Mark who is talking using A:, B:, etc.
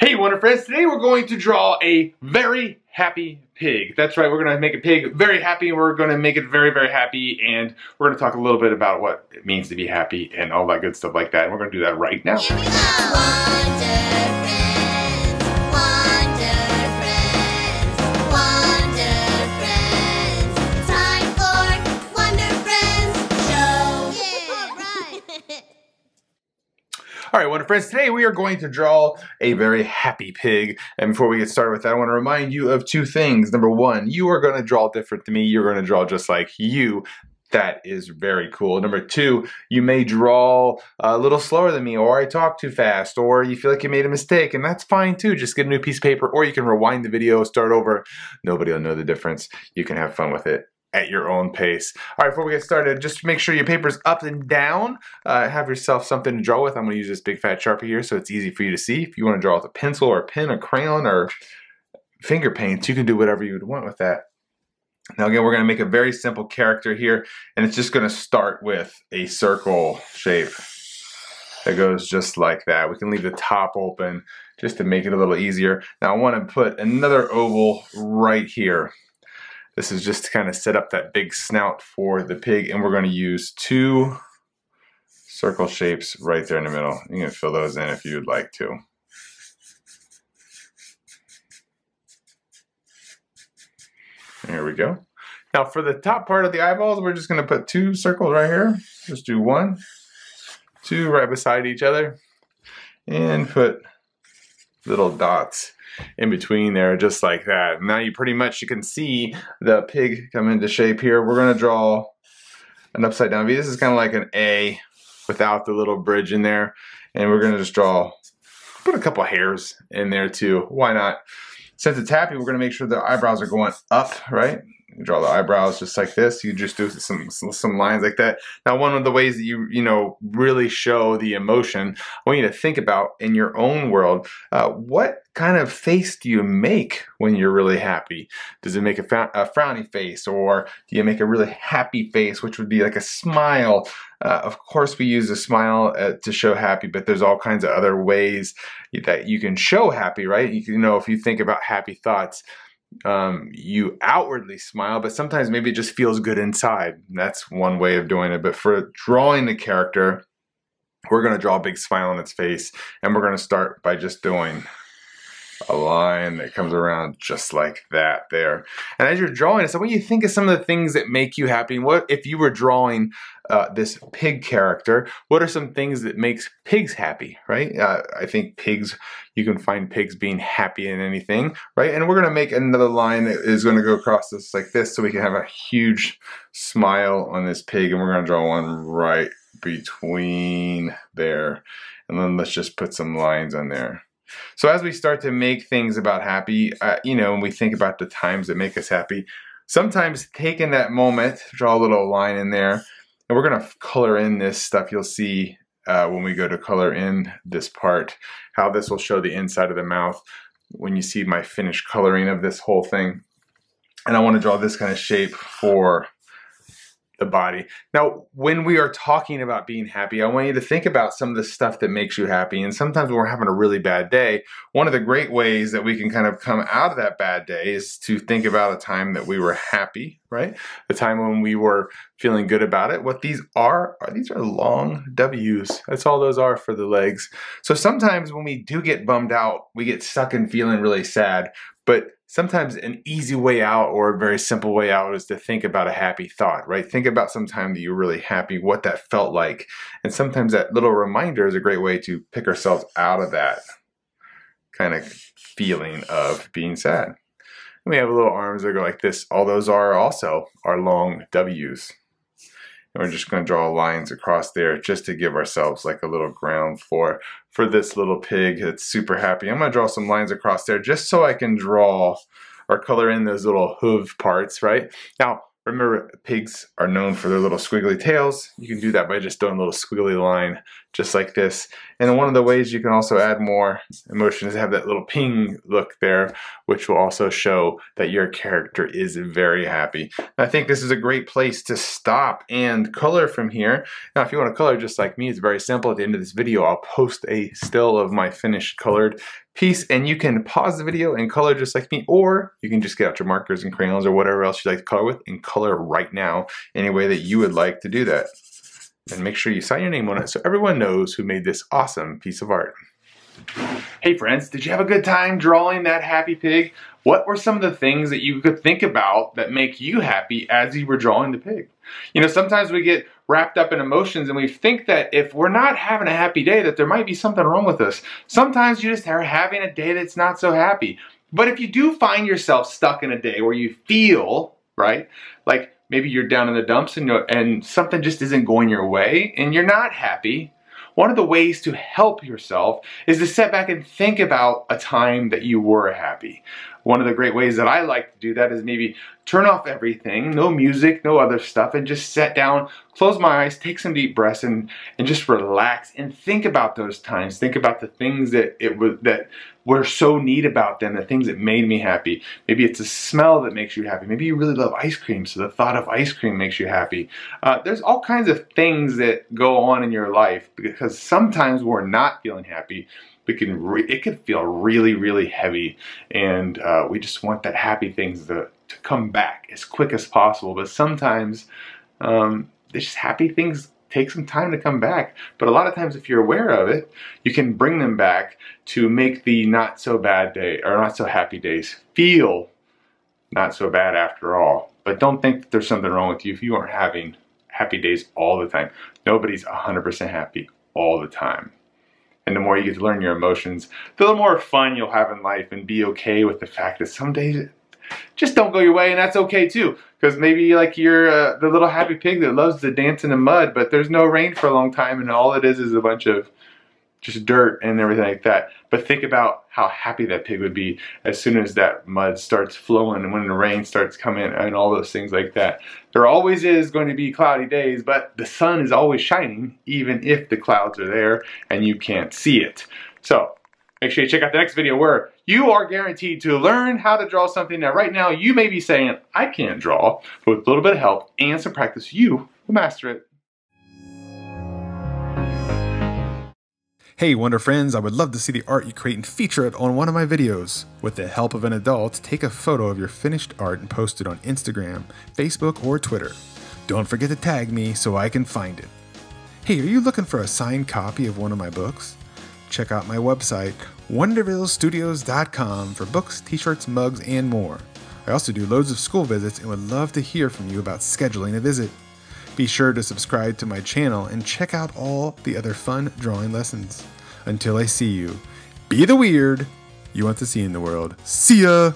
A: Hey Wonder Friends, today we're going to draw a very happy pig. That's right, we're going to make a pig very happy, and we're going to make it very, very happy, and we're going to talk a little bit about what it means to be happy and all that good stuff like that, and we're going to do that right now.
B: Here we go.
A: Alright, Wonder Friends, today we are going to draw a very happy pig. And before we get started with that, I want to remind you of two things. Number one, you are going to draw different than me. You're going to draw just like you. That is very cool. Number two, you may draw a little slower than me, or I talk too fast, or you feel like you made a mistake, and that's fine too. Just get a new piece of paper, or you can rewind the video, start over. Nobody will know the difference. You can have fun with it at your own pace. All right, before we get started, just make sure your paper's up and down. Have yourself something to draw with. I'm going to use this big fat Sharpie here so it's easy for you to see. If you want to draw with a pencil or a pen or crayon or finger paints, you can do whatever you would want with that. Now again, we're going to make a very simple character here, and it's just going to start with a circle shape that goes just like that. We can leave the top open just to make it a little easier. Now I want to put another oval right here. This is just to kind of set up that big snout for the pig, and we're going to use two circle shapes right there in the middle. You can fill those in if you'd like to. There we go. Now for the top part of the eyeballs, we're just going to put two circles right here. Just do one, two right beside each other, and put little dots in between there, just like that. Now you can see the pig come into shape here. We're going to draw an upside down V. This is kind of like an A without the little bridge in there, and we're going to just put a couple hairs in there too. Why not? Since it's happy, we're going to make sure the eyebrows are going up, right? You draw the eyebrows just like this. You just do some lines like that. Now, one of the ways that you really show the emotion, I want you to think about in your own world, what kind of face do you make when you're really happy? Does it make a frowny face, or do you make a really happy face, which would be like a smile? Of course, we use a smile to show happy, but there's all kinds of other ways that you can show happy, right? If you think about happy thoughts, you outwardly smile, but sometimes maybe it just feels good inside. That's one way of doing it. But for drawing the character, we're going to draw a big smile on its face, and we're going to start by just doing a line that comes around just like that there. And as you're drawing it, so when you think of some of the things that make you happy, what if you were drawing this pig character, what are some things that makes pigs happy, right? I think you can find pigs being happy in anything, right? And we're going to make another line that is going to go across this like this, so we can have a huge smile on this pig, and we're going to draw one right between there. And then let's just put some lines on there. So as we start to make things about happy, when we think about the times that make us happy, sometimes taking that moment, draw a little line in there, and we're going to color in this stuff. You'll see when we go to color in this part, how this will show the inside of the mouth when you see my finished coloring of this whole thing. And I want to draw this kind of shape for the body. Now, when we are talking about being happy, I want you to think about some of the stuff that makes you happy. And sometimes when we're having a really bad day, one of the great ways that we can kind of come out of that bad day is to think about a time that we were happy, right? The time when we were feeling good about it. What these are long W's. That's all those are for the legs. So sometimes when we do get bummed out, we get stuck in feeling really sad. But sometimes an easy way out, or a very simple way out, is to think about a happy thought, right? Think about some time that you're really happy, what that felt like. And sometimes that little reminder is a great way to pick ourselves out of that kind of feeling of being sad. And we have little arms that go like this. All those are also our long W's. And we're just going to draw lines across there just to give ourselves like a little ground floor for this little pig that's super happy. I'm going to draw some lines across there just so I can draw or color in those little hoof parts, right? Now, remember, pigs are known for their little squiggly tails. You can do that by just doing a little squiggly line just like this. And one of the ways you can also add more emotion is have that little ping look there, which will also show that your character is very happy. And I think this is a great place to stop and color from here. Now, if you want to color just like me, it's very simple. At the end of this video, I'll post a still of my finished colored piece, and you can pause the video and color just like me, or you can just get out your markers and crayons or whatever else you like to color with and color right now any way that you would like to do that. And make sure you sign your name on it so everyone knows who made this awesome piece of art. Hey friends, did you have a good time drawing that happy pig? What were some of the things that you could think about that make you happy as you were drawing the pig? You know, sometimes we get wrapped up in emotions and we think that if we're not having a happy day that there might be something wrong with us. Sometimes you just are having a day that's not so happy. But if you do find yourself stuck in a day where you feel, right, like maybe you're down in the dumps and something just isn't going your way and you're not happy, one of the ways to help yourself is to sit back and think about a time that you were happy. One of the great ways that I like to do that is maybe turn off everything, no music, no other stuff, and just sit down, close my eyes, take some deep breaths, and just relax and think about those times. Think about the things that were so neat about them, the things that made me happy. Maybe it's a smell that makes you happy. Maybe you really love ice cream, so the thought of ice cream makes you happy. There's all kinds of things that go on in your life because sometimes we're not feeling happy. It can feel really, really heavy, and we just want that happy things to come back as quick as possible. But sometimes it's just happy things take some time to come back. But a lot of times if you're aware of it, you can bring them back to make the not so bad day or not so happy days feel not so bad after all. But don't think that there's something wrong with you if you aren't having happy days all the time. Nobody's 100% happy all the time. And the more you get to learn your emotions, the more fun you'll have in life, and be okay with the fact that some days just don't go your way, and that's okay too. Because maybe like you're the little happy pig that loves to dance in the mud, but there's no rain for a long time, and all it is a bunch of just dirt and everything like that. But think about how happy that pig would be as soon as that mud starts flowing and when the rain starts coming and all those things like that. There always is going to be cloudy days, but the sun is always shining even if the clouds are there and you can't see it. So make sure you check out the next video where you are guaranteed to learn how to draw something that right now you may be saying, I can't draw, but with a little bit of help and some practice, you will master it.
C: Hey Wonder Friends, I would love to see the art you create and feature it on one of my videos. With the help of an adult, take a photo of your finished art and post it on Instagram, Facebook, or Twitter. Don't forget to tag me so I can find it. Hey, are you looking for a signed copy of one of my books? Check out my website, wondervillestudios.com, for books, t-shirts, mugs, and more. I also do loads of school visits and would love to hear from you about scheduling a visit. Be sure to subscribe to my channel and check out all the other fun drawing lessons. Until I see you, be the weird you want to see in the world. See ya!